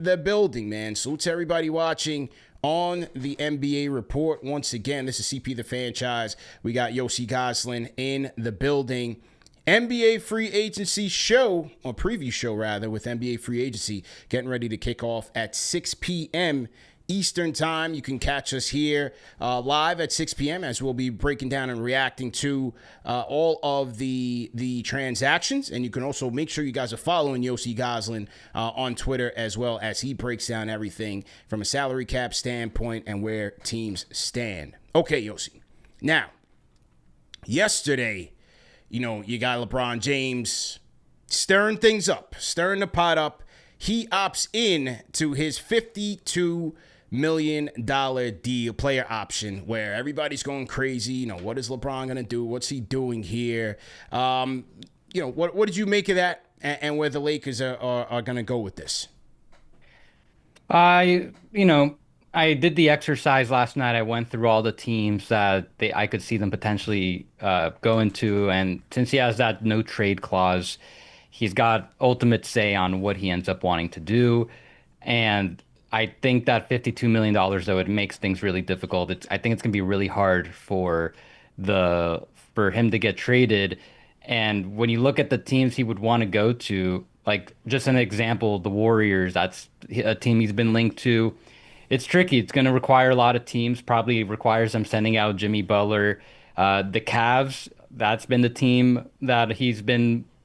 the building, man. Salute to everybody watching on the NBA Report. Once again, this is CP the Franchise. We got Yossi Goslin in the building. NBA free agency show, or preview show rather, with NBA free agency getting ready to kick off at 6 p.m. Eastern time. You can catch us here live at 6 p.m. as we'll be breaking down and reacting to all of the transactions. And you can also make sure you guys are following Yossi Goslin on Twitter as well, as he breaks down everything from a salary cap standpoint and where teams stand. Okay, Yossi. Now, yesterday, you got LeBron James stirring things up, stirring the pot up. He opts in to his $52 million deal, player option, where everybody's going crazy. What is LeBron going to do? What's he doing here? What did you make of that, and where the Lakers are going to go with this? I did the exercise last night. I went through all the teams that I could see them potentially go into, and since he has that no trade clause, he's got ultimate say on what he ends up wanting to do. And I think that $52 million, though, it makes things really difficult. I think it's going to be really hard for him to get traded. And when you look at the teams he would want to go to, like just an example, the Warriors, that's a team he's been linked to. It's tricky. It's going to require a lot of teams, probably requires them sending out Jimmy Butler. The Cavs, that's been the team that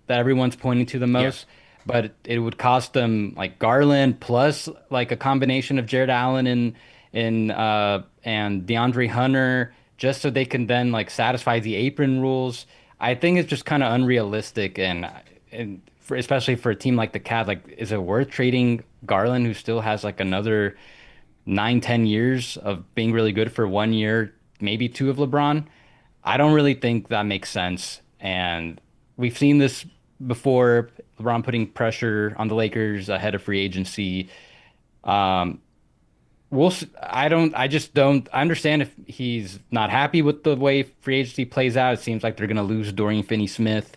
everyone's pointing to the most. Yeah. But it would cost them like Garland plus like a combination of Jared Allen and DeAndre Hunter, just so they can then like satisfy the apron rules. I think it's just kind of unrealistic, and especially for a team like the Cavs, like, is it worth trading Garland, who still has like another 9-10 years of being really good, for 1 year, maybe 2 of LeBron? I don't really think that makes sense, and we've seen this before. LeBron putting pressure on the Lakers ahead of free agency. I understand if he's not happy with the way free agency plays out. It seems like they're going to lose Dorian Finney-Smith.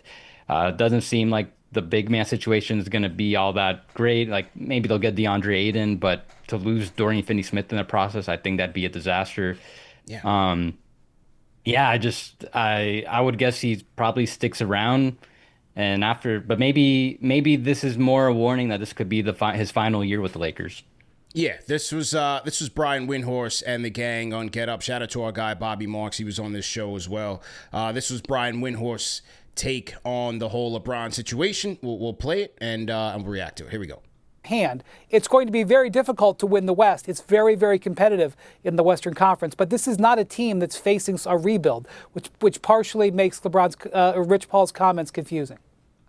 It doesn't seem like the big man situation is going to be all that great. Like, maybe they'll get DeAndre Ayton, but to lose Dorian Finney-Smith in the process, I think that'd be a disaster. Yeah. I would guess he probably sticks around. And but maybe this is more a warning that this could be his final year with the Lakers. Yeah, this was Brian Winhorse and the gang on Get Up. Shout out to our guy Bobby Marks. He was on this show as well. This was Brian Winhorse take on the whole LeBron situation. We'll play it and we'll react to it. Here we go. It's going to be very difficult to win the West. It's very, very competitive in the Western Conference, but this is not a team that's facing a rebuild, which partially makes Rich Paul's comments confusing.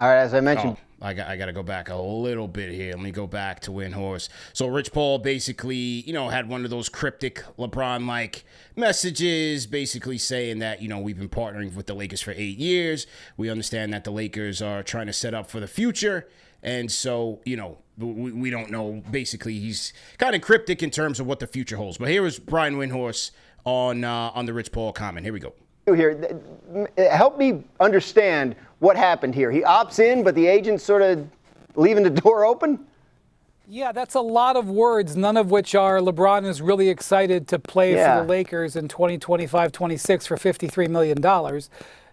All right, as I mentioned. I got to go back a little bit here. Let me go back to Winhorse. So Rich Paul basically, had one of those cryptic LeBron-like messages, basically saying that, we've been partnering with the Lakers for 8 years. We understand that the Lakers are trying to set up for the future. And so, we don't know. Basically, he's kind of cryptic in terms of what the future holds. But here is Brian Winhorse on the Rich Paul comment. Here we go. Here, help me understand what happened here. He opts in, but the agent's sort of leaving the door open? Yeah, that's a lot of words, none of which are LeBron is really excited to play for the Lakers in 2025-26 for $53 million.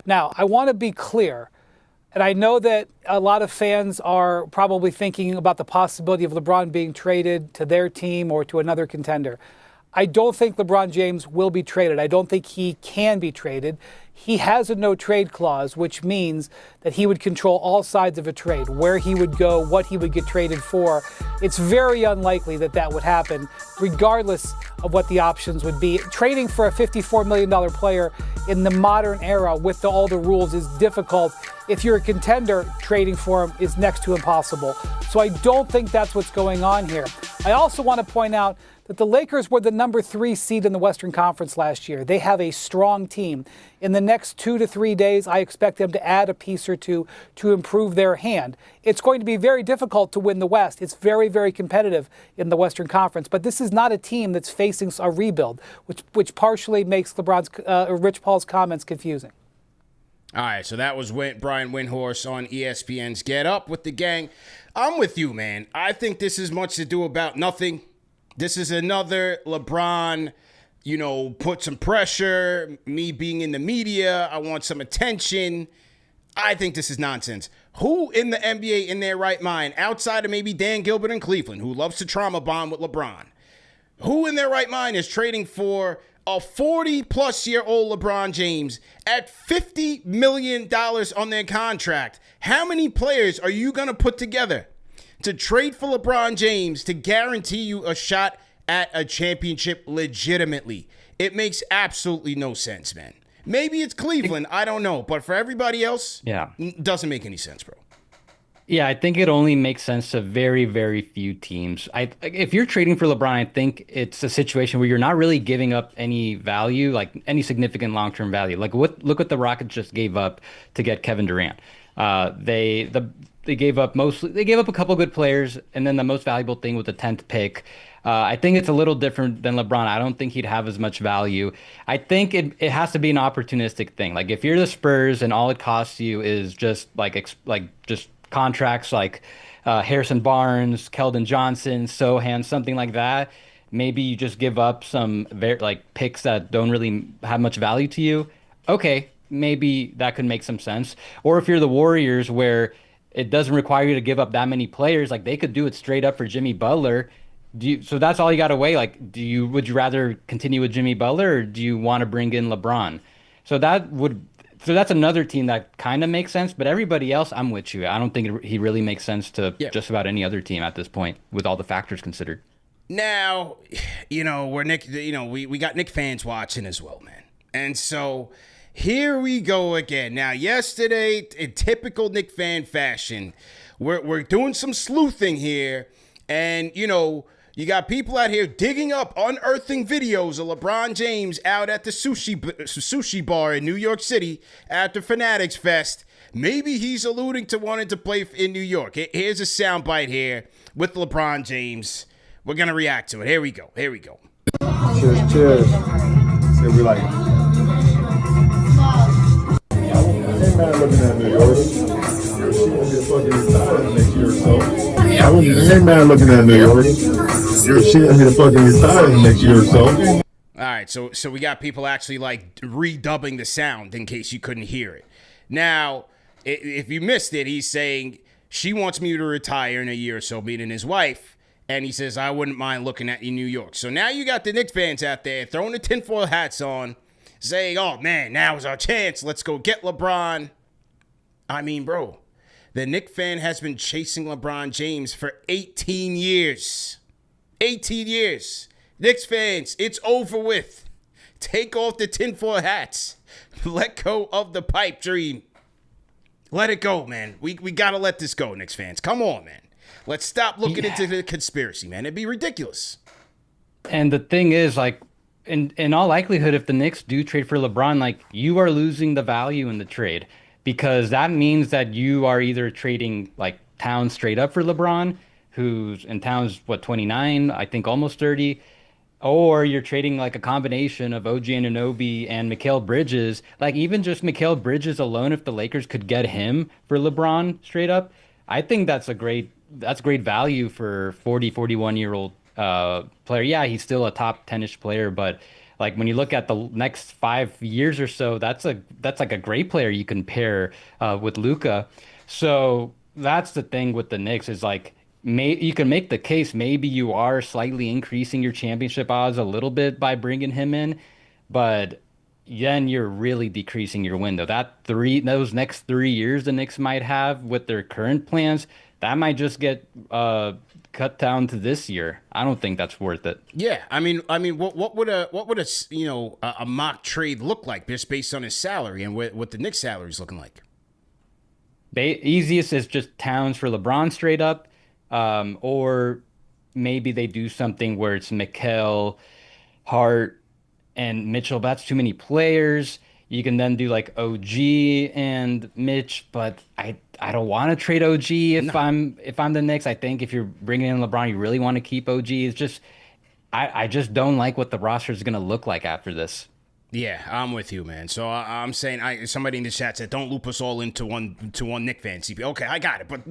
Now, I want to be clear, and I know that a lot of fans are probably thinking about the possibility of LeBron being traded to their team or to another contender. I don't think LeBron James will be traded. I don't think he can be traded. He has a no-trade clause, which means that he would control all sides of a trade, where he would go, what he would get traded for. It's very unlikely that that would happen, regardless of what the options would be. Trading for a $54 million player in the modern era with all the rules is difficult. If you're a contender, trading for him is next to impossible. So I don't think that's what's going on here. I also want to point out that the Lakers were the number 3 seed in the Western Conference last year. They have a strong team. In the next 2 to 3 days, I expect them to add a piece or two to improve their hand. It's going to be very difficult to win the West. It's very, very competitive in the Western Conference, but this is not a team that's facing a rebuild, which partially makes Rich Paul's comments confusing. All right, so that was Brian Winhorse on ESPN's Get Up with the gang. I'm with you, man. I think this is much to do about nothing. This is another LeBron, put some pressure, me being in the media, I want some attention. I think this is nonsense. Who in the NBA in their right mind, outside of maybe Dan Gilbert in Cleveland, who loves to trauma bond with LeBron, who in their right mind is trading for a 40-plus-year-old LeBron James at $50 million on their contract? How many players are you going to put together to trade for LeBron James to guarantee you a shot at a championship legitimately? It makes absolutely no sense, man. Maybe it's Cleveland, I don't know. But for everybody else, it doesn't make any sense, bro. Yeah, I think it only makes sense to very, very few teams. If you're trading for LeBron, I think it's a situation where you're not really giving up any value, like any significant long-term value. Like look what the Rockets just gave up to get Kevin Durant. They gave up a couple good players, and then the most valuable thing was the 10th pick. I think it's a little different than LeBron. I don't think he'd have as much value. I think it has to be an opportunistic thing. Like if you're the Spurs and all it costs you is just just contracts like Harrison Barnes, Keldon Johnson, Sohan, something like that. Maybe you just give up some picks that don't really have much value to you. Okay, maybe that could make some sense. Or if you're the Warriors, where it doesn't require you to give up that many players, like they could do it straight up for Jimmy Butler. So that's all you got to weigh. Like, would you rather continue with Jimmy Butler, or do you want to bring in LeBron? So that's another team that kind of makes sense. But everybody else, I'm with you. I don't think he really makes sense to just about any other team at this point, with all the factors considered. Now, we got Knicks fans watching as well, man. And so here we go again. Now, yesterday, in typical Knicks fan fashion, we're doing some sleuthing here, and you got people out here digging up, unearthing videos of LeBron James out at the sushi bar in New York City at the Fanatics Fest. Maybe he's alluding to wanting to play in New York. Here's a soundbite here with LeBron James. We're going to react to it. Here we go. Cheers. Here we like it. Hey man, looking at New York. Your shit will get fucking retired next year or so. Hey man, looking at New York. Your shit will get fucking retired next year or so. All right, so we got people actually redubbing the sound in case you couldn't hear it. Now, if you missed it, he's saying she wants me to retire in a year or so, meaning his wife. And he says, I wouldn't mind looking at you in New York. So now you got the Knicks fans out there throwing the tinfoil hats on, saying, oh, man, now is our chance. Let's go get LeBron. I mean, bro, the Knicks fan has been chasing LeBron James for 18 years. 18 years. Knicks fans, it's over with. Take off the tinfoil hats. Let go of the pipe dream. Let it go, man. We got to let this go, Knicks fans. Come on, man. Let's stop looking into the conspiracy, man. It'd be ridiculous. And the thing is, in all likelihood, if the Knicks do trade for LeBron, you are losing the value in the trade, because that means that you are either trading Towns straight up for LeBron, who's in Towns, 29, I think almost 30, or you're trading a combination of OG Anunoby and Mikal Bridges. Even just Mikal Bridges alone, if the Lakers could get him for LeBron straight up, I think that's great value for 41-year-old player. Yeah, he's still a top 10-ish player, but when you look at the next 5 years or so, that's a great player you can pair with Luka. So that's the thing with the Knicks is you can make the case maybe you are slightly increasing your championship odds a little bit by bringing him in, but then you're really decreasing your window. Those next 3 years the Knicks might have with their current plans, that might just get cut down to this year. I don't think that's worth it. Yeah, I mean, what would a mock trade look like just based on his salary and what the Knicks salary is looking like? Easiest is just Towns for LeBron straight up, or maybe they do something where it's Mikal, Hart, and Mitchell. That's too many players. You can then do OG and Mitch, but I don't want to trade OG if I'm the Knicks. I think if you're bringing in LeBron, you really want to keep OG. It's just I just don't like what the roster is going to look like after this. Yeah, I'm with you, man. So I'm saying, somebody in the chat said, don't loop us all into one Knicks fan. CP. Okay, I got it. But,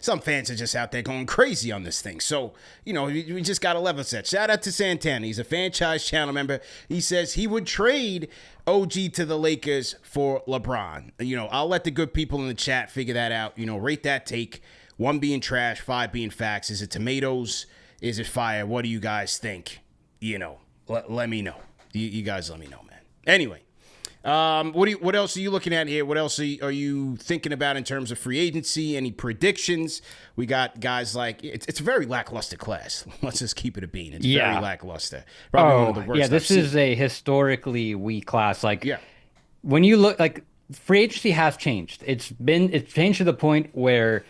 some fans are just out there going crazy on this thing. So, we just got to level set. Shout out to Santana. He's a franchise channel member. He says he would trade OG to the Lakers for LeBron. I'll let the good people in the chat figure that out. Rate that take. 1 being trash, 5 being facts. Is it tomatoes? Is it fire? What do you guys think? Let me know. You guys let me know, man. Anyway, what else are you looking at here? What else are you thinking about in terms of free agency? Any predictions? We got guys like it's a very lackluster class. Let's just keep it a bean. It's very lackluster. Probably one of the worst. Yeah, this is a historically weak class. When you look, free agency has changed. It's changed to the point where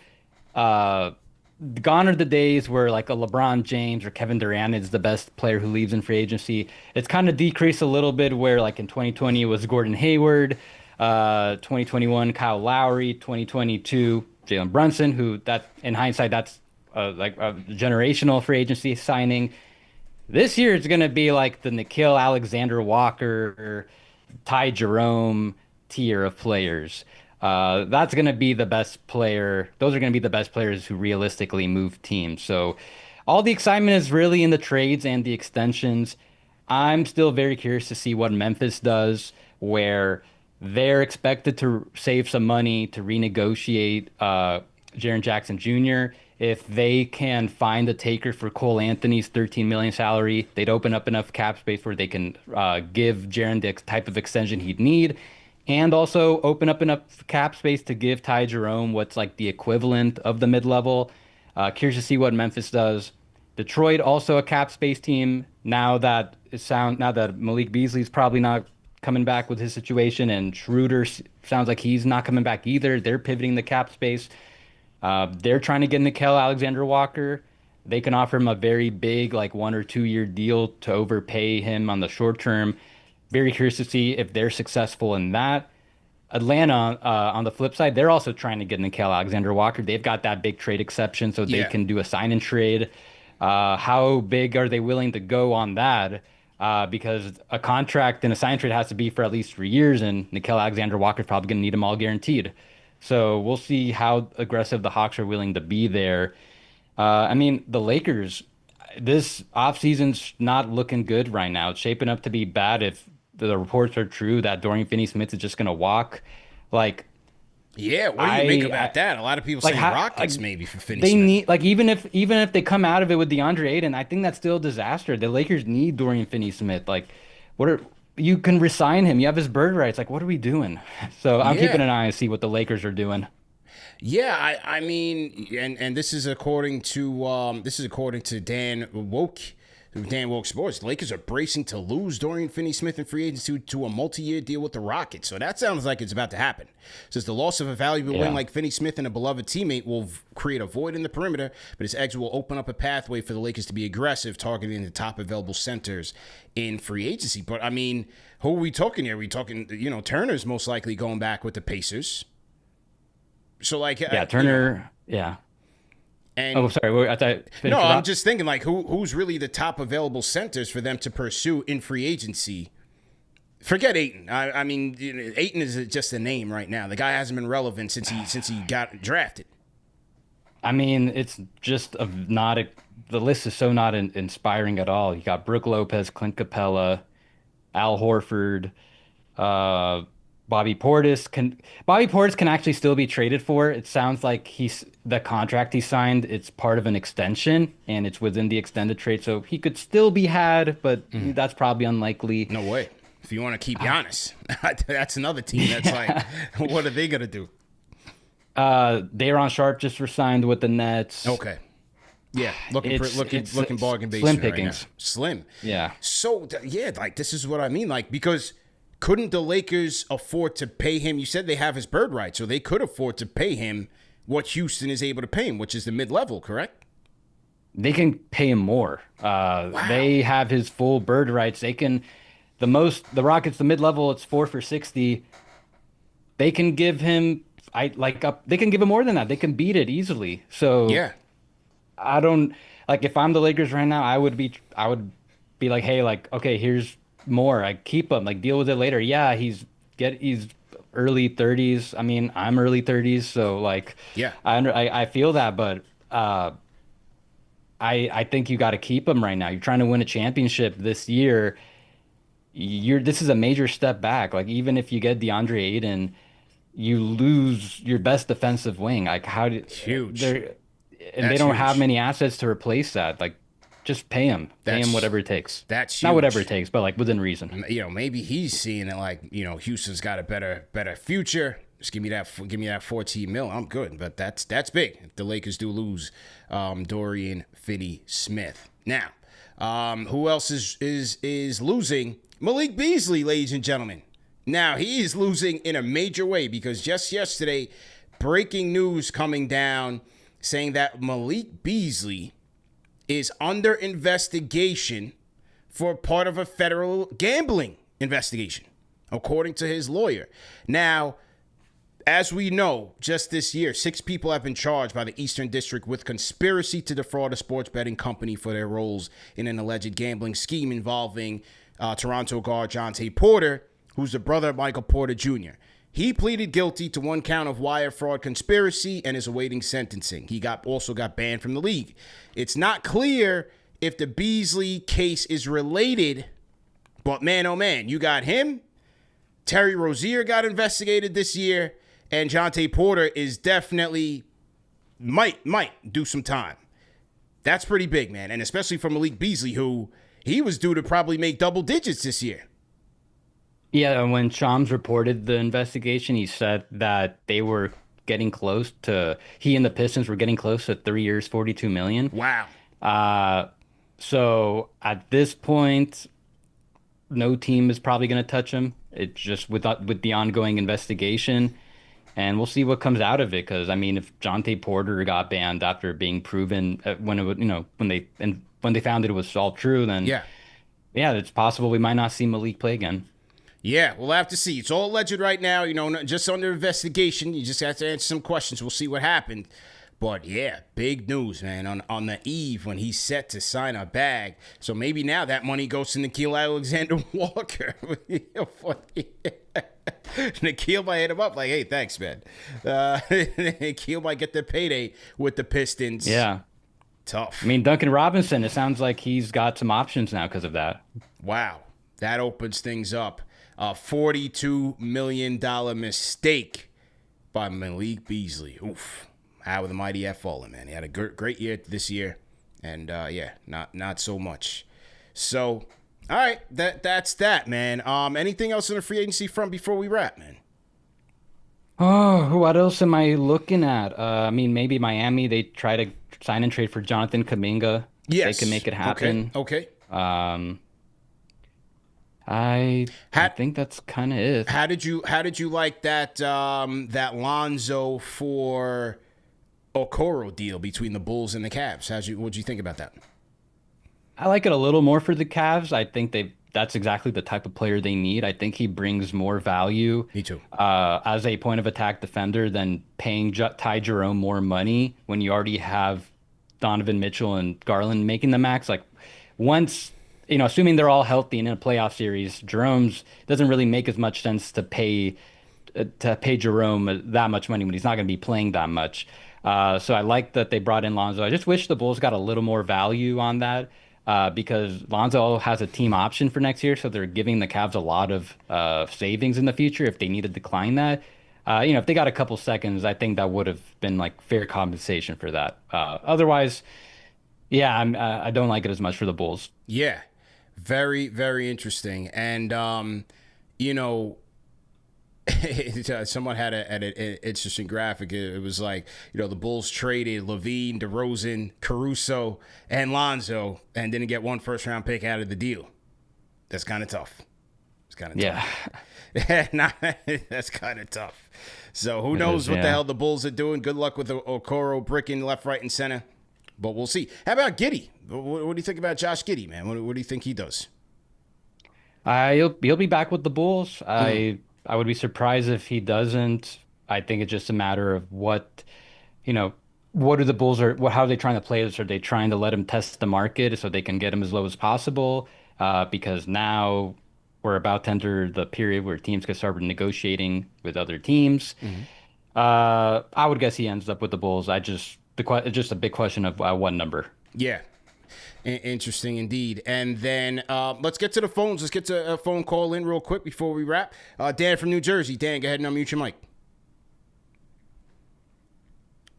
gone are the days where a LeBron James or Kevin Durant is the best player who leaves in free agency. It's kind of decreased a little bit where in 2020 it was Gordon Hayward, 2021 Kyle Lowry, 2022 Jalen Brunson, who that in hindsight that's a generational free agency signing. This year it's going to be the Nickeil Alexander-Walker, Ty Jerome tier of players. That's going to be the best player. Those are going to be the best players who realistically move teams. So all the excitement is really in the trades and the extensions. I'm still very curious to see what Memphis does, where they're expected to save some money to renegotiate Jaren Jackson Jr. If they can find a taker for Cole Anthony's $13 million salary, they'd open up enough cap space where they can give Jaren the type of extension he'd need. And also open up enough cap space to give Ty Jerome what's the equivalent of the mid-level. Curious to see what Memphis does. Detroit also a cap space team. Now that Malik Beasley's probably not coming back with his situation, and Schroeder sounds like he's not coming back either. They're pivoting the cap space. They're trying to get Nickeil Alexander-Walker. They can offer him a very big 1 or 2 year deal to overpay him on the short term. Very curious to see if they're successful in that. Atlanta, on the flip side, they're also trying to get Nickeil Alexander-Walker. They've got that big trade exception, so they can do a sign and trade. How big are they willing to go on that? Because a contract and a sign and trade has to be for at least 3 years, and Nickeil Alexander-Walker's probably going to need them all guaranteed. So we'll see how aggressive the Hawks are willing to be there. The Lakers, this offseason's not looking good right now. It's shaping up to be bad if the reports are true that Dorian Finney-Smith is just going to walk. Yeah, what do you make about that? A lot of people saying Rockets maybe for Finney-Smith. They need even if they come out of it with DeAndre Ayton, I think that's still a disaster. The Lakers need Dorian Finney-Smith. You can resign him. You have his bird rights. What are we doing? So I'm keeping an eye and see what the Lakers are doing. Yeah, and this is according to Dan Woke Sports. The Lakers are bracing to lose Dorian Finney-Smith in free agency to a multi-year deal with the Rockets. So that sounds like it's about to happen. Says the loss of a valuable wing like Finney-Smith and a beloved teammate will create a void in the perimeter, but his exit will open up a pathway for the Lakers to be aggressive, targeting the top available centers in free agency. But who are we talking here? Are we talking, Turner's most likely going back with the Pacers. So Turner, And, sorry. I'm just thinking who's really the top available centers for them to pursue in free agency. Forget Ayton. Ayton is just a name right now. The guy hasn't been relevant since he got drafted. It's just the list is so not inspiring at all. You got Brook Lopez, Clint Capella, Al Horford, Bobby Portis can actually still be traded for. It sounds like the contract he signed, it's part of an extension and it's within the extended trade, so he could still be had, but that's probably unlikely. No way. If you want to keep Giannis, that's another team that's what are they gonna do? Daron Sharp just resigned with the Nets. Okay. Yeah, looking bargain basement slim pickings. Right now. Slim. Yeah. So this is what I mean, because couldn't the Lakers afford to pay him? You said they have his bird right, so they could afford to pay him what Houston is able to pay him, which is the mid-level, correct? They can pay him more. Wow. They have his full bird rights. They can the Rockets, the mid-level, it's 4 for $60. They can give him they can give him more than that. They can beat it easily. So yeah. I don't if I'm the Lakers right now, I would be like, hey, okay, here's more. Like keep him, like deal with it later. Yeah, he's early 30s. I mean, I'm early 30s, so like Yeah. I feel that, but I think you got to keep him right now. You're trying to win a championship this year. This is a major step back. Like even if you get DeAndre Ayton, you lose your best defensive wing. Like how did Huge. they don't have many assets to replace that. Like just pay him. Pay him whatever it takes. That's not huge. whatever it takes, but like within reason. You know, maybe he's seeing it like, you know, Houston's got a better future. Just give me that 14 mil. I'm good. But that's big. If the Lakers do lose Dorian Finney-Smith. Now, who else is losing? Malik Beasley, ladies and gentlemen. Now, he is losing in a major way because just yesterday, breaking news coming down saying that Malik Beasley is under investigation for part of a federal gambling investigation, according to his lawyer. Now, as we know, just this year, 6 people have been charged by the Eastern District with conspiracy to defraud a sports betting company for their roles in an alleged gambling scheme involving Toronto guard Jontay Porter, who's the brother of Michael Porter Jr. He pleaded guilty to 1 count of wire fraud conspiracy and is awaiting sentencing. He also got banned from the league. It's not clear if the Beasley case is related, but man, oh man, you got him. Terry Rozier got investigated this year, and Jontay Porter is definitely might do some time. That's pretty big, man, and especially for Malik Beasley, who he was due to probably make double digits this year. Yeah, when Shams reported the investigation, he said that they were getting close to, he and the Pistons were getting close to 3 years, $42 million. Wow. So at this point, no team is probably going to touch him. It's just with the ongoing investigation, and we'll see what comes out of it. Because I mean, if Jontay Porter got banned after being proven when it was, when they found it was all true, then yeah, it's possible we might not see Malik play again. Yeah, we'll have to see. It's all alleged right now, just under investigation. You just have to answer some questions. We'll see what happened. But yeah, big news, man, on the eve when he's set to sign a bag. So maybe now that money goes to Nickeil Alexander-Walker. Nickeil might hit him up like, hey, thanks, man. Nickeil might get the payday with the Pistons. Yeah. Tough. I mean, Duncan Robinson, it sounds like he's got some options now because of that. Wow. That opens things up. A $42 million mistake by Malik Beasley. Oof. How the mighty have fallen, man. He had a great year this year. And, not so much. So, all right. That's that, man. Anything else on the free agency front before we wrap, man? Oh, what else am I looking at? I mean, maybe Miami, they try to sign and trade for Jonathan Kuminga. Yes. They can make it happen. Okay. I think that's kind of it. How did you like that Lonzo for Okoro deal between the Bulls and the Cavs? What'd you think about that? I like it a little more for the Cavs. I think that's exactly the type of player they need. I think he brings more value. Me too. As a point of attack defender than paying Ty Jerome more money when you already have Donovan Mitchell and Garland making the max. Like once, assuming they're all healthy and in a playoff series, Jerome's doesn't really make as much sense to pay Jerome that much money when he's not going to be playing that much. So I like that they brought in Lonzo. I just wish the Bulls got a little more value on that because Lonzo has a team option for next year, so they're giving the Cavs a lot of savings in the future if they need to decline that. If they got a couple seconds, I think that would have been like fair compensation for that. Otherwise, yeah, I don't like it as much for the Bulls. Yeah, very, very interesting. And, someone had an interesting graphic. It was like, the Bulls traded Levine, DeRozan, Caruso, and Lonzo and didn't get 1 first-round pick out of the deal. That's kind of tough. It's kind of tough. That's kind of tough. So who knows what the hell the Bulls are doing. Good luck with Okoro bricking left, right, and center. But we'll see. How about Giddey? What do you think about Josh Giddey, man? What do you think he does? He'll be back with the Bulls. I would be surprised if he doesn't. I think it's just a matter of what are the Bulls how are they trying to play this? Are they trying to let him test the market so they can get him as low as possible? Because now we're about to enter the period where teams can start negotiating with other teams. I would guess he ends up with the Bulls. It's just a big question of what number. Yeah. Interesting indeed. And then let's get to the phones. Let's get to a phone call in real quick before we wrap. Dan from New Jersey. Dan, go ahead and unmute your mic.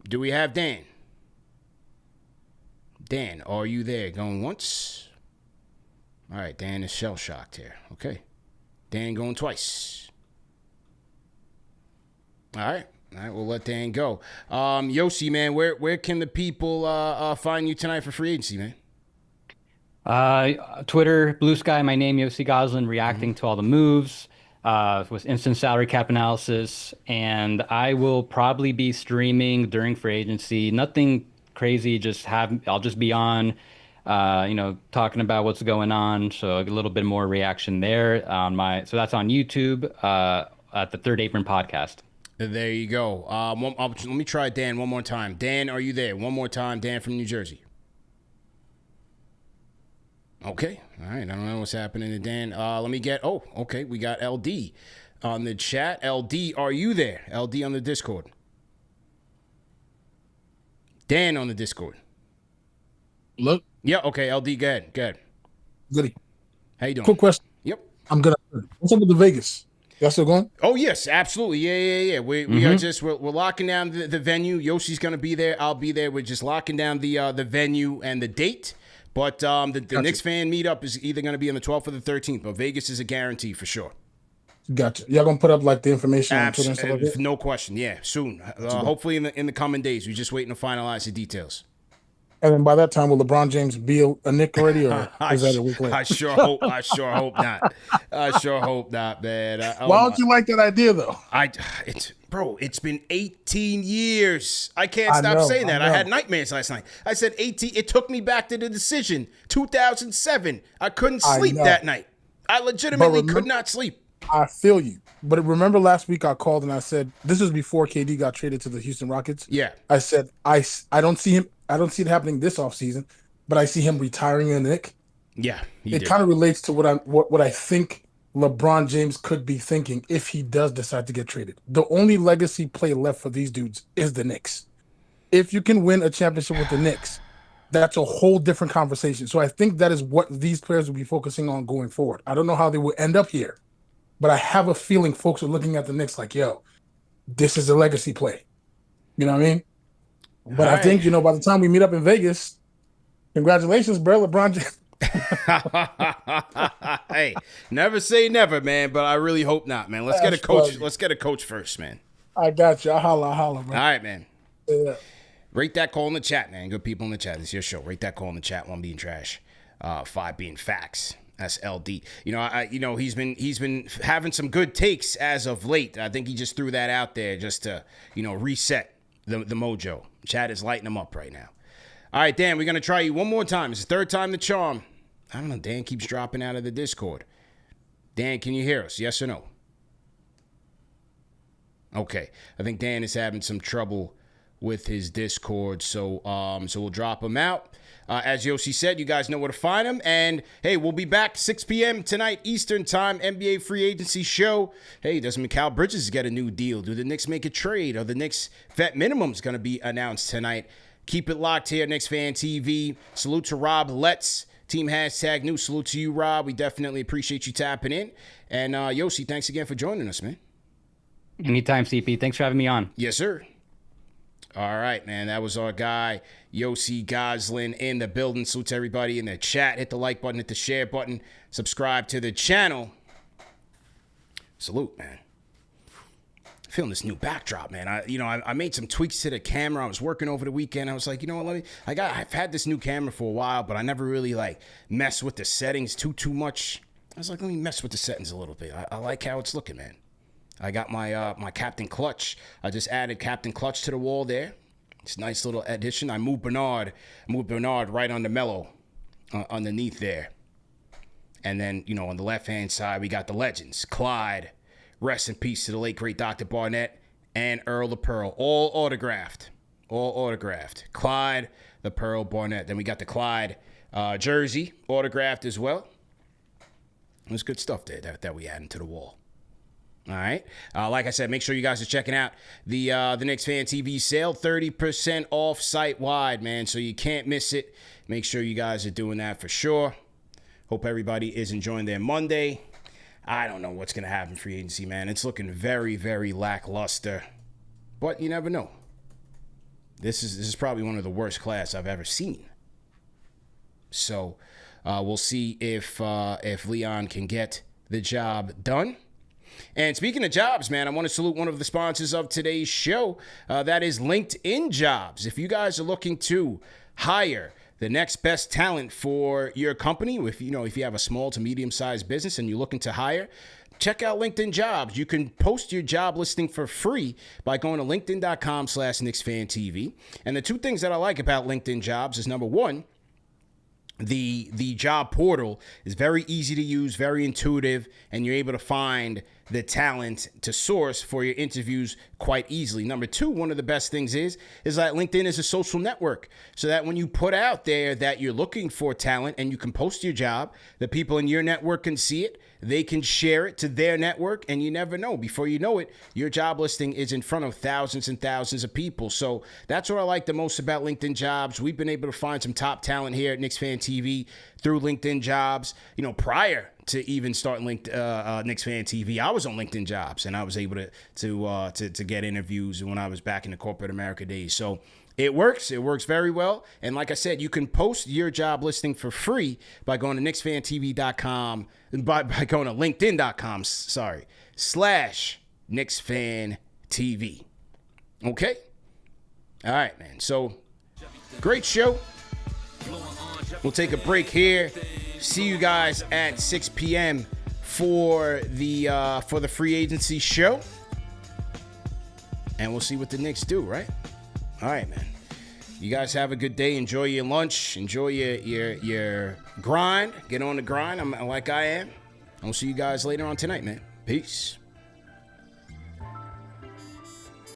Do we have Dan? Dan, are you there? Going once? All right, Dan is shell-shocked here. Okay. Dan going twice. All right, we'll let Dan go. Yossi, man, where can the people find you tonight for free agency, man? Twitter, Blue Sky, my name, Yossi Goslin, reacting to all the moves with instant salary cap analysis. And I will probably be streaming during free agency. Nothing crazy, I'll just be on, talking about what's going on. So a little bit more reaction there so that's on YouTube at the Third Apron Podcast. There you go. Let me try Dan one more time. Dan, are you there? One more time, Dan from New Jersey. Okay. All right. I don't know what's happening to Dan. Let me get, okay. We got LD on the chat. LD, are you there? LD on the Discord. Dan on the Discord. Look. Yeah, okay. LD, go ahead. Goody. How you doing? Quick question. Yep. I'm good. What's up with the Vegas? Y'all still going? Oh, yes, absolutely. Yeah. We are we're locking down the venue. Yossi's going to be there. I'll be there. We're just locking down the venue and the date. But the Knicks fan meetup is either going to be on the 12th or the 13th. But Vegas is a guarantee for sure. Gotcha. Y'all going to put up like the information on Twitter and stuff like that? No question. Yeah, soon. Hopefully in the coming days. We're just waiting to finalize the details. And then by that time, will LeBron James be a Knick already, or is that a week later? I sure hope not. I sure hope not, man. Why don't you like that idea, though? It's been 18 years. I can't stop saying that. I had nightmares last night. I said 18. It took me back to the decision. 2007. I couldn't sleep that night. I legitimately could not sleep. I feel you. But remember last week I called and I said, this was before KD got traded to the Houston Rockets. Yeah. I said, I don't see him. I don't see it happening this offseason, but I see him retiring in the Knicks. Yeah. It kind of relates to what I think LeBron James could be thinking if he does decide to get traded. The only legacy play left for these dudes is the Knicks. If you can win a championship with the Knicks, that's a whole different conversation. So I think that is what these players will be focusing on going forward. I don't know how they will end up here, but I have a feeling folks are looking at the Knicks like, yo, this is a legacy play. You know what I mean? But I think, by the time we meet up in Vegas, congratulations, bro, LeBron James. Hey, never say never, man, but I really hope not, man. Let's get a coach. Let's get a coach first, man. I got you. I'll holla, bro. All right, man. Yeah. Rate that call in the chat, man. Good people in the chat. It's your show. Rate that call in the chat. 1 being trash, 5 being facts. That's LD. He's been having some good takes as of late. I think he just threw that out there just to, reset the mojo. Chat is lighting him up right now. All right, Dan, we're going to try you one more time. It's the third time the charm. I don't know. Dan keeps dropping out of the Discord. Dan, can you hear us? Yes or no? Okay. I think Dan is having some trouble with his Discord, so we'll drop him out. As Yossi said, you guys know where to find him. And, hey, we'll be back 6 p.m. tonight, Eastern Time, NBA Free Agency Show. Hey, does Mikal Bridges get a new deal? Do the Knicks make a trade? Or the Knicks vet minimum is going to be announced tonight? Keep it locked here, Knicks Fan TV. Salute to Rob Letts. Team hashtag new. Salute to you, Rob. We definitely appreciate you tapping in. And, Yossi, thanks again for joining us, man. Anytime, CP. Thanks for having me on. Yes, sir. All right, man. That was our guy, Yossi Goslin, in the building. Salute to everybody in the chat. Hit the like button, hit the share button. Subscribe to the channel. Salute, man. Feeling this new backdrop, man. I made some tweaks to the camera. I was working over the weekend. I was like, I've had this new camera for a while, but I never really mess with the settings too much. I was like, let me mess with the settings a little bit. I like how it's looking, man. I got my my Captain Clutch. I just added Captain Clutch to the wall there. It's a nice little addition. I moved Bernard right on the mellow underneath there. And then, on the left-hand side, we got the legends. Clyde, rest in peace to the late, great Dr. Barnett, and Earl the Pearl. All autographed. Clyde the Pearl Barnett. Then we got the Clyde jersey autographed as well. It was good stuff there that we added to the wall. All right. Like I said, make sure you guys are checking out the Knicks Fan TV sale, 30% off site-wide, man. So you can't miss it. Make sure you guys are doing that for sure. Hope everybody is enjoying their Monday. I don't know what's going to happen free agency, man. It's looking very, very lackluster. But you never know. This is probably one of the worst class I've ever seen. So we'll see if Leon can get the job done. And speaking of jobs, man, I want to salute one of the sponsors of today's show. That is LinkedIn Jobs. If you guys are looking to hire the next best talent for your company, if you have a small to medium-sized business and you're looking to hire, check out LinkedIn Jobs. You can post your job listing for free by going to linkedin.com/KnicksFanTV. And the two things that I like about LinkedIn Jobs is, number one, the job portal is very easy to use, very intuitive, and you're able to find the talent to source for your interviews quite easily. Number two, one of the best things is that LinkedIn is a social network, so that when you put out there that you're looking for talent and you can post your job, the people in your network can see it, they can share it to their network, and you never know. Before you know it, your job listing is in front of thousands and thousands of people. So that's what I like the most about LinkedIn Jobs. We've been able to find some top talent here at Knicks Fan TV through LinkedIn Jobs. Prior to even starting Knicks Fan TV, I was on LinkedIn Jobs, and I was able to get interviews when I was back in the corporate America days. So it works. It works very well. And like I said, you can post your job listing for free by going to KnicksFanTV.com, by going to LinkedIn.com, /KnicksFanTV. Okay? All right, man. So, great show. We'll take a break here. See you guys at 6 p.m. for the free agency show. And we'll see what the Knicks do, right? All right, man. You guys have a good day. Enjoy your lunch. Enjoy your grind. Get on the grind. I'm like I am. And we'll see you guys later on tonight, man. Peace.